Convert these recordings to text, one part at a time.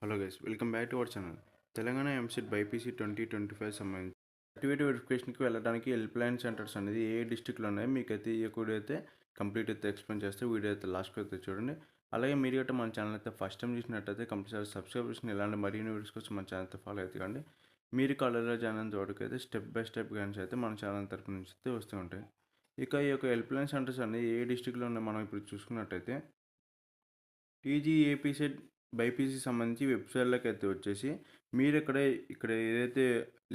Hello guys, welcome back to our channel. Telangana EAMCET BiPC 2025 సంబంధించి certificate వెరిఫికేషన్కి వెళ్ళడానికి హెల్ప్ లైన్ సెంటర్స్ అనేది ఏ డిస్టిక్లో ఉన్నాయో మీకైతే ఈ వీడియో అయితే కంప్లీట్ అయితే ఎక్స్ప్లెయిన్ చేస్తే వీడియో అయితే లాస్ట్కి అయితే చూడండి. అలాగే మీరు అయితే మన ఛానల్ అయితే ఫస్ట్ టైం చూసినట్టయితే కంపల్సరీ సబ్స్క్రైబ్ చేసుకుని ఇలాంటి మరిన్ని వీడియోస్ కోసం మన ఛానల్ అయితే ఫాలో అయితే కండి. మీరు కాలేజీలో జాయిన్ అయిన చోటుకి అయితే స్టెప్ బై స్టెప్ గైడ్స్ అయితే మన ఛానల్ తరపు నుంచి అయితే వస్తూ ఉంటాయి. ఇక ఈ యొక్క హెల్ప్ లైన్ సెంటర్స్ అనేది ఏ డిస్టిక్లో ఉన్నాయో మనం ఇప్పుడు చూసుకున్నట్టయితే టీజీఏపీ సెట్ బైపీసీ సంబంధించి వెబ్సైట్లోకి అయితే వచ్చేసి మీరు ఇక్కడ ఏదైతే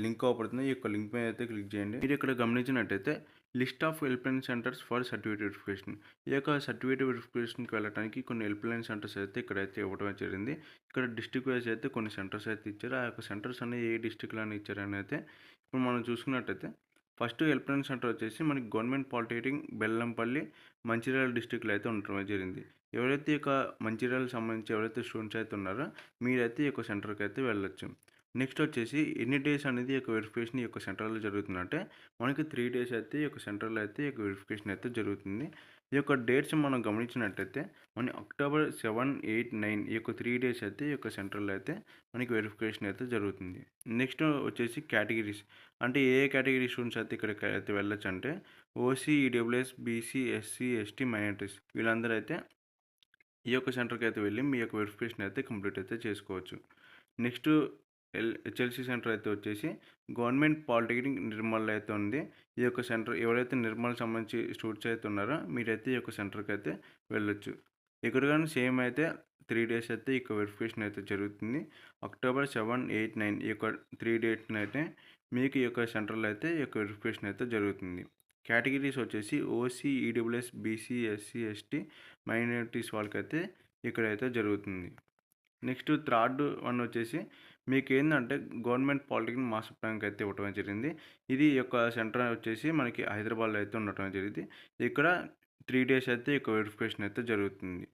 లింక్ అవపడుతుందో ఈ యొక్క లింక్ మీద అయితే క్లిక్ చేయండి. మీరు ఇక్కడ గమనించినట్టయితే list of help line centres for certificate verification. ఈ యొక్క సర్టిఫికేట్ వెరిఫికేషన్కి వెళ్ళడానికి కొన్ని హెల్ప్ లైన్ సెంటర్స్ అయితే ఇక్కడైతే ఇవ్వడం జరిగింది. ఇక్కడ డిస్ట్రిక్ట్ వైజ్ అయితే కొన్ని సెంటర్స్ అయితే ఇచ్చారు. ఆ యొక్క సెంటర్స్ అనేవి ఏ డిస్ట్రిక్ట్లోనే ఇచ్చారని అయితే ఇప్పుడు మనం చూసుకున్నట్టయితే ఫస్ట్ హెల్ప్ లైన్ సెంటర్ వచ్చేసి మనకి గవర్నమెంట్ పాలిటెక్నిక్ బెల్లంపల్లి మంచిర్యాల డిస్ట్రిక్ట్లో అయితే ఉండటం జరిగింది. ఎవరైతే ఈ యొక్క మంచిర్యాలకు సంబంధించి ఎవరైతే స్టూడెంట్స్ అయితే ఉన్నారో మీరైతే ఈ యొక్క సెంటర్కి అయితే వెళ్ళొచ్చు. నెక్స్ట్ వచ్చేసి ఎన్ని డేస్ అనేది ఈ యొక్క వెరిఫికేషన్ ఈ యొక్క సెంటర్లో జరుగుతుందంటే మనకి 3 డేస్ అయితే ఈ యొక్క సెంటర్లో అయితే ఈ యొక్క వెరిఫికేషన్ అయితే జరుగుతుంది. ఈ యొక్క డేట్స్ మనం గమనించినట్టయితే మన అక్టోబర్ 7, 8, 9 ఈ యొక్క 3 డేస్ అయితే ఈ యొక్క సెంటర్లో అయితే మనకి వెరిఫికేషన్ అయితే జరుగుతుంది. నెక్స్ట్ వచ్చేసి కేటగిరీస్, అంటే ఏ కేటగిరీ స్టూడెంట్స్ అయితే ఇక్కడికి అయితే వెళ్ళొచ్చు అంటే OC, EWS, BC, SC, ST, minorities వీళ్ళందరూ అయితే ఈ యొక్క సెంటర్కి అయితే వెళ్ళి మీ యొక్క వెరిఫికేషన్ అయితే కంప్లీట్ అయితే చేసుకోవచ్చు. నెక్స్ట్ హెచ్ఎల్సి సెంటర్ అయితే వచ్చేసి గవర్నమెంట్ పాలిటెక్నిక్ నిర్మల్ అయితే ఉంది. ఈ యొక్క సెంటర్ ఎవరైతే నిర్మల్ సంబంధించి స్టూడెంట్స్ అయితే ఉన్నారో మీరైతే ఈ యొక్క సెంటర్కి అయితే వెళ్ళొచ్చు. ఇక్కడ కానీ సేమ్ అయితే 3 డేస్ అయితే ఈ యొక్క వెరిఫికేషన్ అయితే జరుగుతుంది. అక్టోబర్ 7, 8, 9 ఈ యొక్క 3 డేట్స్ని అయితే మీకు ఈ యొక్క సెంటర్లో అయితే ఈ యొక్క వెరిఫికేషన్ అయితే జరుగుతుంది. కేటగిరీస్ వచ్చేసి OC, EWS, BC, SC, ST, minorities వాళ్ళకైతే ఇక్కడైతే జరుగుతుంది. నెక్స్ట్ థర్డ్ వన్ వచ్చేసి మీకు ఏంటంటే గవర్నమెంట్ పాలిటెక్నిక్ మాస్టర్ ప్లాన్కి అయితే ఇవ్వటం జరిగింది. ఇది యొక్క సెంటర్ వచ్చేసి మనకి హైదరాబాద్లో అయితే ఉండటం జరిగింది. ఇక్కడ 3 డేస్ అయితే ఈ యొక్క వెరిఫికేషన్ అయితే జరుగుతుంది.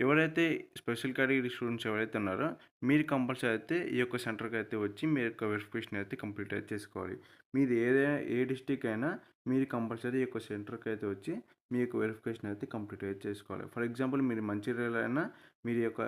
ఎవరైతే స్పెషల్ కేటగిరీ స్టూడెంట్స్ ఎవరైతే ఉన్నారో మీరు కంపల్సరీ అయితే ఈ యొక్క సెంటర్కి అయితే వచ్చి మీ యొక్క వెరిఫికేషన్ అయితే కంప్లీట్ అయితే చేసుకోవాలి. మీది ఏ డిస్టిక్ అయినా మీరు కంపల్సరీ ఈ యొక్క సెంటర్కి అయితే వచ్చి మీ యొక్క వెరిఫికేషన్ అయితే కంప్లీట్ అయితే చేసుకోవాలి. ఫర్ ఎగ్జాంపుల్ మీరు మంచిర్యాల అయినా మీరు యొక్క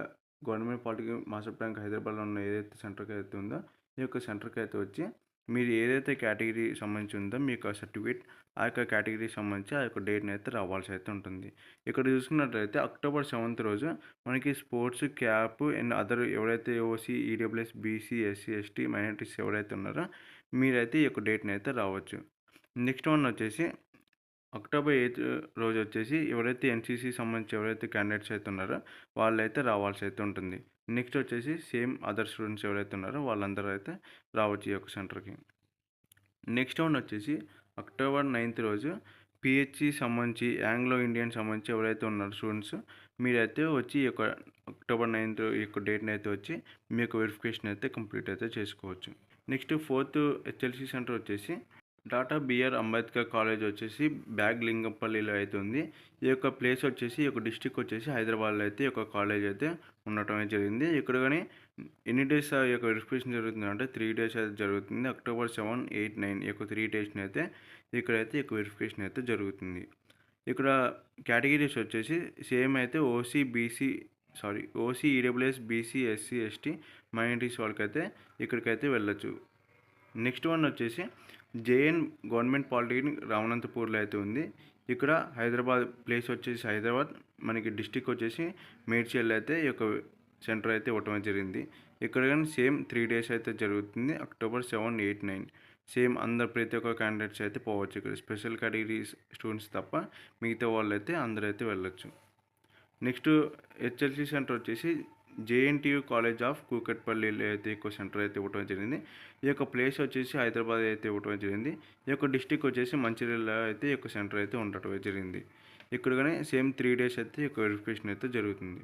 గవర్నమెంట్ పాలిటెక్నిక్ మాస్టర్ ప్లాన్ హైదరాబాద్లో ఉన్న ఏదైతే సెంటర్కి అయితే ఉందో ఈ యొక్క సెంటర్కి అయితే వచ్చి మీరు ఏదైతే కేటగిరీ సంబంధించి ఉందో మీ యొక్క సర్టిఫికేట్ ఆ యొక్క కేటగిరీకి సంబంధించి ఆ యొక్క డేట్ని అయితే రావాల్సి అయితే ఉంటుంది. ఇక్కడ చూసుకున్నట్లయితే అక్టోబర్ 7th రోజు మనకి స్పోర్ట్స్ క్యాప్ అండ్ అదర్ ఎవరైతే OC, EWS, BC, SC, ST, minorities ఎవరైతే ఉన్నారో మీరైతే ఈ యొక్క డేట్ని అయితే రావచ్చు. నెక్స్ట్ వన్ వచ్చేసి అక్టోబర్ 8 రోజు వచ్చేసి ఎవరైతే ఎన్సీసీ సంబంధించి ఎవరైతే క్యాండిడేట్స్ అయితే ఉన్నారో వాళ్ళైతే రావాల్సి అయితే ఉంటుంది. నెక్స్ట్ వచ్చేసి సేమ్ అదర్ స్టూడెంట్స్ ఎవరైతే ఉన్నారో వాళ్ళందరూ అయితే రావచ్చు ఈ యొక్క సెంటర్కి. నెక్స్ట్ వన్ వచ్చేసి అక్టోబర్ 9th రోజు పిహెచ్సి సంబంధించి ఆంగ్లో ఇండియన్ సంబంధించి ఎవరైతే ఉన్నారో స్టూడెంట్స్ మీరైతే వచ్చి ఈ యొక్క అక్టోబర్ 9th ఈ యొక్క డేట్ని అయితే వచ్చి మీ యొక్క వెరిఫికేషన్ అయితే కంప్లీట్ అయితే చేసుకోవచ్చు. నెక్స్ట్ 4th హెచ్ఎల్సి సెంటర్ వచ్చేసి డాక్టర్ బిఆర్ అంబేద్కర్ కాలేజ్ వచ్చేసి లింగంపల్లిలో అయితే ఉంది. ఈ యొక్క ప్లేస్ వచ్చేసి ఈ యొక్క డిస్టిక్ వచ్చేసి హైదరాబాద్లో అయితే ఈ యొక్క కాలేజ్ అయితే ఉండటం జరిగింది. ఇక్కడ కానీ ఎన్ని డేస్ ఈ యొక్క వెరిఫికేషన్ జరుగుతుంది అంటే 3 డేస్ అయితే జరుగుతుంది. అక్టోబర్ 7, 8, 9 ఈ యొక్క 3 డేస్ని అయితే ఇక్కడైతే ఈ యొక్క వెరిఫికేషన్ అయితే జరుగుతుంది. ఇక్కడ కేటగిరీస్ వచ్చేసి సేమ్ అయితే OC, EWS, BC, SC, ST, minorities వాళ్ళకైతే ఇక్కడికైతే వెళ్ళొచ్చు. నెక్స్ట్ వన్ వచ్చేసి జేఎన్ గవర్నమెంట్ పాలిటెక్నిక్ రామనంతపూర్లో అయితే ఉంది. ఇక్కడ హైదరాబాద్ ప్లేస్ వచ్చేసి హైదరాబాద్, మనకి డిస్టిక్ వచ్చేసి మేడ్చల్ అయితే ఈ యొక్క సెంటర్ అయితే ఇవ్వటం జరిగింది. ఇక్కడ కానీ సేమ్ 3 డేస్ అయితే జరుగుతుంది. అక్టోబర్ 7, 8, 9 సేమ్ అందరు ప్రతి ఒక్క క్యాండిడేట్స్ అయితే పోవచ్చు. ఇక్కడ స్పెషల్ కేటగిరీ స్టూడెంట్స్ తప్ప మిగతా వాళ్ళు అయితే అందరూ అయితే వెళ్ళొచ్చు. నెక్స్ట్ హెచ్ఎల్సి సెంటర్ వచ్చేసి జేఎన్టీయూ కాలేజ్ ఆఫ్ కూకట్పల్లిలో అయితే ఎక్కువ సెంటర్ అయితే ఇవ్వడం జరిగింది. ఈ యొక్క ప్లేస్ వచ్చేసి హైదరాబాద్ అయితే ఇవ్వడం జరిగింది. ఈ యొక్క డిస్టిక్ వచ్చేసి మంచిర్యాల అయితే ఈ యొక్క సెంటర్ అయితే ఉండటం జరిగింది. ఇక్కడ కానీ సేమ్ 3 డేస్ అయితే ఈ యొక్క వెరిఫికేషన్ అయితే జరుగుతుంది.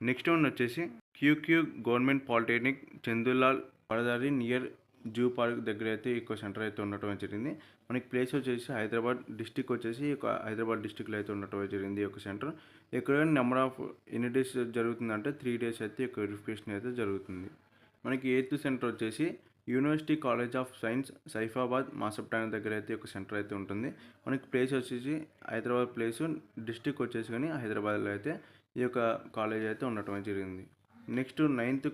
నెక్స్ట్ వన్ వచ్చేసి QQ government polytechnic Chandulal Baradari near zoo park దగ్గర అయితే ఎక్కువ సెంటర్ అయితే ఉండటం జరిగింది. మనకి ప్లేస్ వచ్చేసి హైదరాబాద్ డిస్టిక్ వచ్చేసి హైదరాబాద్ డిస్టిక్లో అయితే ఉండటం జరిగింది ఈ యొక్క సెంటర్. ఇక్కడ నెంబర్ ఆఫ్ ఎన్ని డేస్ జరుగుతుందంటే 3 డేస్ అయితే ఈ యొక్క వెరిఫికేషన్ అయితే జరుగుతుంది. మనకి 8th సెంటర్ వచ్చేసి university college of science Saifabad master plan దగ్గర అయితే ఒక సెంటర్ అయితే ఉంటుంది. మనకి ప్లేస్ వచ్చేసి హైదరాబాద్ ప్లేసు, డిస్టిక్ వచ్చేసి కానీ హైదరాబాద్లో అయితే ఈ యొక్క కాలేజ్ అయితే ఉండటం జరిగింది. నెక్స్ట్ 9th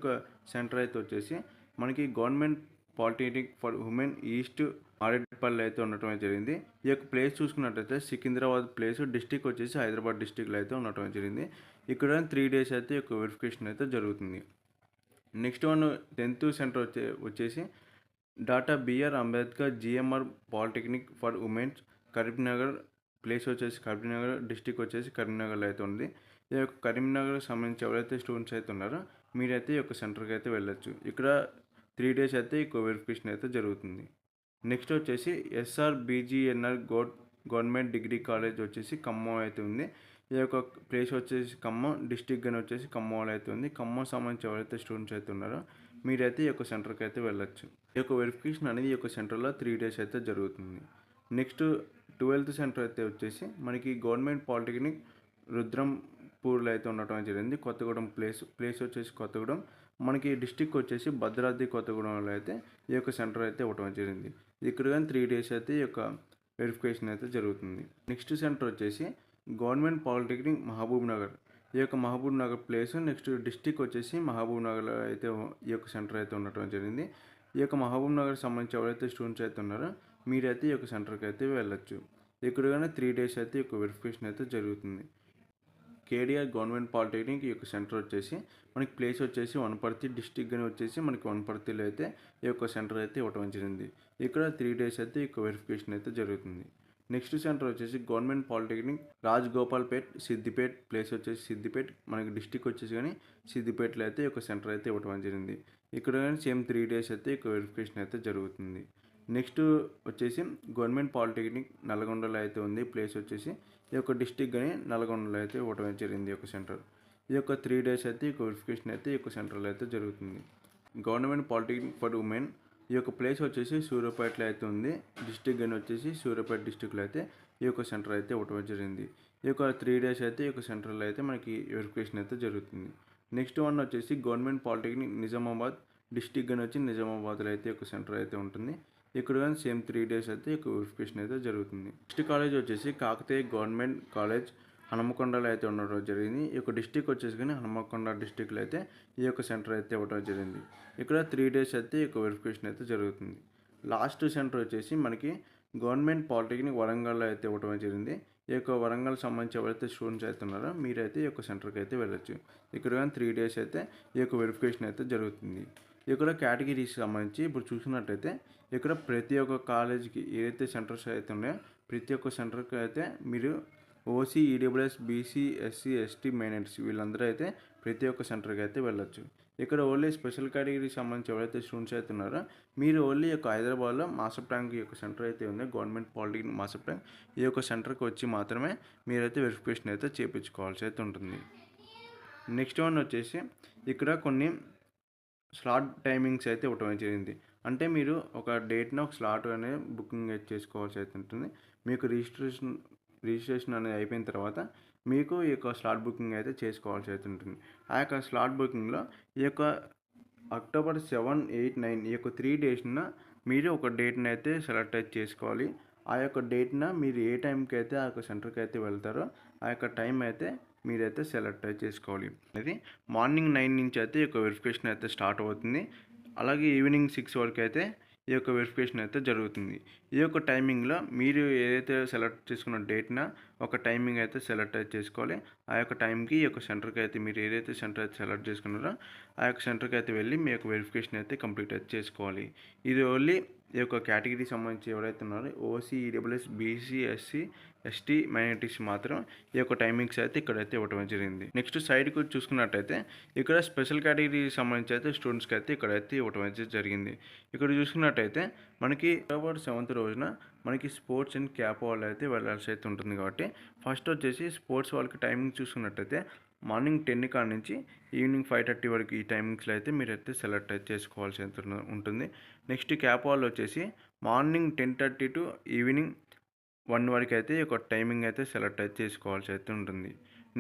సెంటర్ అయితే వచ్చేసి మనకి government polytechnic for women east Marredpally అయితే ఉండటం అయితే జరిగింది. ఈ యొక్క ప్లేస్ చూసుకున్నట్టయితే సికింద్రాబాద్ ప్లేస్, డిస్టిక్ వచ్చేసి హైదరాబాద్ డిస్టిక్లో అయితే ఉండటం జరిగింది. ఇక్కడ 3 days అయితే ఈ యొక్క వెరిఫికేషన్ అయితే జరుగుతుంది. నెక్స్ట్ వన్ 10th సెంటర్ వచ్చేసి doctor BR Ambedkar GMR polytechnic for womens Karimnagar, place వచ్చేసి కరీంనగర్, డిస్టిక్ వచ్చేసి కరీంనగర్లో అయితే ఉంది. ఈ యొక్క కరీంనగర్కి సంబంధించి ఎవరైతే స్టూడెంట్స్ అయితే ఉన్నారో మీరైతే ఈ యొక్క సెంటర్కి అయితే వెళ్ళొచ్చు. ఇక్కడ 3 days అయితే ఈ వెరిఫికేషన్ అయితే జరుగుతుంది. నెక్స్ట్ వచ్చేసి ఎస్ఆర్బిజిఎన్ఆర్ గవర్నమెంట్ డిగ్రీ కాలేజ్ వచ్చేసి ఖమ్మం అయితే ఉంది. ఈ యొక్క ప్లేస్ వచ్చేసి ఖమ్మం, డిస్టిక్ అని వచ్చేసి ఖమ్మంలో అయితే ఉంది. ఖమ్మం సంబంధించి ఎవరైతే స్టూడెంట్స్ అయితే ఉన్నారో మీరైతే ఈ యొక్క సెంటర్కి అయితే వెళ్ళొచ్చు. ఈ యొక్క వెరిఫికేషన్ అనేది ఈ యొక్క సెంటర్లో 3 days అయితే జరుగుతుంది. నెక్స్ట్ 12th సెంటర్ అయితే వచ్చేసి మనకి గవర్నమెంట్ పాలిటెక్నిక్ రుద్రంపూర్లో అయితే ఉండటం జరిగింది. కొత్తగూడెం ప్లేస్ వచ్చేసి కొత్తగూడెం, మనకి డిస్టిక్ వచ్చేసి భద్రాద్రి కొత్తగూడెంలో అయితే ఈ యొక్క సెంటర్ అయితే ఇవ్వటం జరిగింది. ఇక్కడ కానీ 3 days అయితే ఈ యొక్క వెరిఫికేషన్ అయితే జరుగుతుంది. నెక్స్ట్ సెంటర్ వచ్చేసి గవర్నమెంట్ పాలిటెక్నిక్ మహబూబ్ నగర్, ఈ యొక్క Mahabubnagar place, next district వచ్చేసి మహబూబ్ నగర్లో అయితే ఈ యొక్క సెంటర్ అయితే ఉండటం జరిగింది. ఈ యొక్క మహబూబ్ నగర్ సంబంధించి ఎవరైతే స్టూడెంట్స్ అయితే ఉన్నారో మీరైతే ఈ యొక్క సెంటర్కి అయితే వెళ్ళొచ్చు. ఇక్కడ కానీ 3 days అయితే ఈ యొక్క వెరిఫికేషన్ అయితే జరుగుతుంది. కేడిఆర్ గవర్నమెంట్ పాలిటెక్నిక్ ఈ యొక్క సెంటర్ వచ్చేసి మనకి ప్లేస్ వచ్చేసి వనపర్తి, డిస్టిక్ అని వచ్చేసి మనకి వనపర్తిలో అయితే ఈ యొక్క సెంటర్ అయితే ఇవ్వటం జరిగింది. ఇక్కడ 3 days అయితే ఈ యొక్క వెరిఫికేషన్ అయితే జరుగుతుంది. నెక్స్ట్ సెంటర్ వచ్చేసి గవర్నమెంట్ పాలిటెక్నిక్ రాజగోపాల్పేట్ సిద్దిపేట్, ప్లేస్ వచ్చేసి సిద్దిపేట్, మనకి డిస్టిక్ వచ్చేసి కానీ సిద్దిపేటలో అయితే ఈ యొక్క సెంటర్ అయితే ఇవ్వటం జరిగింది. ఇక్కడ కానీ సేమ్ 3 days అయితే ఈ యొక్క వెరిఫికేషన్ అయితే జరుగుతుంది. నెక్స్ట్ వచ్చేసి గవర్నమెంట్ పాలిటెక్నిక్ నల్గొండలో అయితే ఉంది. ప్లేస్ వచ్చేసి ఈ యొక్క డిస్టిక్ కానీ నల్గొండలో అయితే ఇవ్వటం జరిగింది ఈ యొక్క సెంటర్. ఈ యొక్క 3 days అయితే ఈ యొక్క వెరిఫికేషన్ అయితే ఈ యొక్క సెంటర్లో అయితే జరుగుతుంది. గవర్నమెంట్ పాలిటెక్నిక్ ఫర్ ఉమెన్ ఈ యొక్క ప్లేస్ వచ్చేసి సూర్యాపేటలో అయితే ఉంది. డిస్టిక్ కానీ వచ్చేసి సూర్యాపేట డిస్టిక్లో అయితే ఈ యొక్క సెంటర్ అయితే ఇవ్వటం జరిగింది. ఈ యొక్క 3 days అయితే ఈ యొక్క సెంటర్లో అయితే మనకి వెరిఫికేషన్ అయితే జరుగుతుంది. నెక్స్ట్ వన్ వచ్చేసి గవర్నమెంట్ పాలిటెక్నిక్ నిజామాబాద్, డిస్టిక్ కానీ వచ్చి నిజామాబాద్లో అయితే ఈ యొక్క సెంటర్ అయితే ఉంటుంది. ఇక్కడ కానీ సేమ్ 3 days అయితే ఈ యొక్క వెరిఫికేషన్ అయితే జరుగుతుంది. నెక్స్ట్ కాలేజ్ వచ్చేసి కాకతీయ గవర్నమెంట్ కాలేజ్ హనుమకొండలో అయితే ఉండడం జరిగింది. ఈ యొక్క డిస్టిక్ వచ్చేసి కానీ హనుమకొండ డిస్టిక్లో అయితే ఈ యొక్క సెంటర్ అయితే ఇవ్వడం జరిగింది. ఇక్కడ 3 days అయితే ఈ యొక్క వెరిఫికేషన్ అయితే జరుగుతుంది. లాస్ట్ సెంటర్ వచ్చేసి మనకి గవర్నమెంట్ పాలిటెక్నిక్ వరంగల్లో అయితే ఇవ్వడం జరిగింది. ఈ యొక్క వరంగల్ సంబంధించి ఎవరైతే స్టూడెంట్స్ అయితే ఉన్నారో మీరైతే ఈ యొక్క సెంటర్కి అయితే వెళ్ళొచ్చు. ఇక్కడ కానీ 3 days అయితే ఈ యొక్క వెరిఫికేషన్ అయితే జరుగుతుంది. ఇక్కడ కేటగిరీకి సంబంధించి ఇప్పుడు చూసినట్టయితే ఇక్కడ ప్రతి ఒక్క కాలేజీకి ఏదైతే సెంటర్స్ అయితే ఉన్నాయో ప్రతి ఒక్క సెంటర్కి అయితే మీరు OC, EWS, BC, SC, ST, minorities వీళ్ళందరూ అయితే ప్రతి ఒక్క సెంటర్కి అయితే వెళ్ళొచ్చు. ఇక్కడ ఓన్లీ స్పెషల్ కేటగిరీకి సంబంధించి ఎవరైతే స్టూడెంట్స్ అయితే ఉన్నారో మీరు ఓన్లీ యొక్క హైదరాబాద్లో మాసప్ ట్యాంక్ యొక్క సెంటర్ అయితే ఉంది, గవర్నమెంట్ పాలిటెక్నిక్ మాసప్ ట్యాంక్, ఈ యొక్క సెంటర్కి వచ్చి మాత్రమే మీరైతే వెరిఫికేషన్ అయితే చేయించుకోవాల్సి అయితే ఉంటుంది. నెక్స్ట్ వన్ వచ్చేసి ఇక్కడ కొన్ని స్లాట్ టైమింగ్స్ అయితే ఇవ్వటం జరిగింది. అంటే మీరు ఒక డేట్న ఒక స్లాట్ అనేది బుకింగ్ అయితే చేసుకోవాల్సి అయితే ఉంటుంది. మీకు రిజిస్ట్రేషన్ అనేది అయిపోయిన తర్వాత మీకు ఈ యొక్క స్లాట్ బుకింగ్ అయితే చేసుకోవాల్సి అయితే ఉంటుంది. ఆ యొక్క స్లాట్ బుకింగ్లో ఈ యొక్క అక్టోబర్ 7, 8, 9 ఈ యొక్క 3 daysన మీరు ఒక డేట్ని అయితే సెలెక్ట్ అయితే చేసుకోవాలి. ఆ యొక్క డేట్న మీరు ఏ టైంకి అయితే ఆ యొక్క సెంటర్కి అయితే వెళ్తారో ఆ యొక్క టైం అయితే మీరైతే సెలెక్ట్ అయితే చేసుకోవాలి. అది మార్నింగ్ 9 నుంచి అయితే ఈ యొక్క వెరిఫికేషన్ అయితే స్టార్ట్ అవుతుంది. అలాగే ఈవినింగ్ 6 వరకు అయితే ఈ యొక్క వెరిఫికేషన్ అయితే జరుగుతుంది. ఈ యొక్క టైమింగ్లో మీరు ఏదైతే సెలెక్ట్ చేసుకున్న డేట్న ఒక టైమింగ్ అయితే సెలెక్ట్ అయితే చేసుకోవాలి. ఆ యొక్క టైంకి ఈ యొక్క సెంటర్కి అయితే మీరు ఏదైతే సెంటర్ అయితే సెలెక్ట్ చేసుకున్నారో ఆ యొక్క సెంటర్కి అయితే వెళ్ళి మీ యొక్క వెరిఫికేషన్ అయితే కంప్లీట్ అయితే చేసుకోవాలి. ఇది ఓన్లీ ఈ యొక్క కేటగిరీ సంబంధించి ఎవరైతే ఉన్నారో OC, EWS, BC, SC, ST, minorities మాత్రం ఈ యొక్క టైమింగ్స్ అయితే ఇక్కడైతే ఇవ్వడం జరిగింది. నెక్స్ట్ సైడ్కి చూసుకున్నట్టయితే ఇక్కడ స్పెషల్ కేటగిరీ సంబంధించి అయితే స్టూడెంట్స్కి అయితే ఇక్కడైతే ఇవ్వడం అయితే జరిగింది. ఇక్కడ చూసుకున్నట్టయితే మనకి అక్టోబర్ 7th రోజున మనకి స్పోర్ట్స్ అండ్ క్యాప్ వాళ్ళు అయితే వెళ్ళాల్సి అయితే ఉంటుంది. కాబట్టి ఫస్ట్ వచ్చేసి స్పోర్ట్స్ వాళ్ళకి టైమింగ్ చూసుకున్నట్టయితే మార్నింగ్ 10 కాడ నుంచి ఈవినింగ్ 5:30 వరకు ఈ టైమింగ్స్లో అయితే మీరైతే సెలెక్ట్ అయితే చేసుకోవాల్సి అయితే ఉంటుంది. నెక్స్ట్ క్యాప్ వాళ్ళు వచ్చేసి మార్నింగ్ 10:30 టు ఈవినింగ్ 1 వరకు అయితే ఈ యొక్క టైమింగ్ అయితే సెలెక్ట్ అయితే చేసుకోవాల్సి అయితే ఉంటుంది.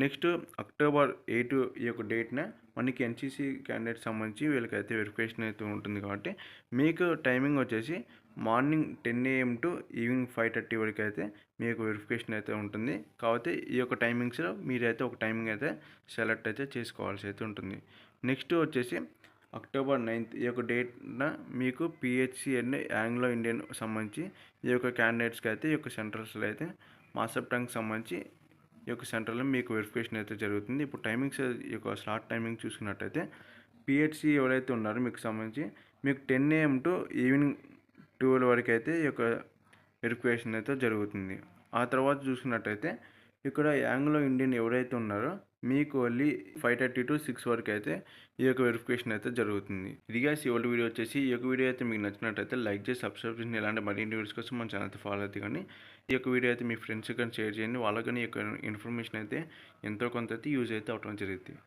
నెక్స్ట్ అక్టోబర్ 8 ఈ యొక్క డేట్న మనకి ఎన్సీసీ క్యాండిడేట్ సంబంధించి వీళ్ళకైతే వెరిఫికేషన్ అయితే ఉంటుంది. కాబట్టి మీకు టైమింగ్ వచ్చేసి మార్నింగ్ 10 AM టు ఈవినింగ్ 5:30 వరకు అయితే మీకు వెరిఫికేషన్ అయితే ఉంటుంది. కాబట్టి ఈ యొక్క టైమింగ్స్లో మీరైతే ఒక టైమింగ్ అయితే సెలెక్ట్ అయితే చేసుకోవాల్సి అయితే ఉంటుంది. నెక్స్ట్ వచ్చేసి అక్టోబర్ 9th ఈ యొక్క డేట్న మీకు పిహెచ్సి అండ్ ఆంగ్లో ఇండియన్ సంబంధించి ఈ యొక్క క్యాండిడేట్స్కి అయితే ఈ యొక్క సెంటర్స్లో అయితే మాస్టర్ టంగ్కి సంబంధించి ఈ యొక్క సెంటర్లో మీకు వెరిఫికేషన్ అయితే జరుగుతుంది. ఇప్పుడు టైమింగ్స్ ఈ యొక్క స్లాట్ టైమింగ్ చూసుకున్నట్టయితే పిహెచ్సి ఎవరైతే ఉన్నారో మీకు సంబంధించి మీకు 10 AM టు ఈవినింగ్ 12 వరకు అయితే ఈ యొక్క వెరిఫికేషన్ అయితే జరుగుతుంది. ఆ తర్వాత చూసుకున్నట్టయితే ఇక్కడ ఆంగ్లో ఇండియన్ ఎవరైతే ఉన్నారో మీకు ఓన్లీ 5:30 to 6 వరకు అయితే ఈ యొక్క వెరిఫికేషన్ అయితే జరుగుతుంది. ఇది గాయ్స్ ఈ వీడియో వచ్చేసి ఈ యొక్క వీడియో అయితే మీకు నచ్చినట్టయితే లైక్ చేసి సబ్స్క్రైబ్ చేసి ఇలాంటి మరిన్ని వీడియోస్ కోసం మన ఛానల్ అయితే ఫాలో అయితే కానీ ఈ యొక్క వీడియో అయితే మీ ఫ్రెండ్స్ కానీ షేర్ చేయండి. వాళ్ళకి ఈ యొక్క ఇన్ఫర్మేషన్ అయితే ఎంతో కొంత అయితే యూజ్ అయితే అవడం జరుగుతుంది.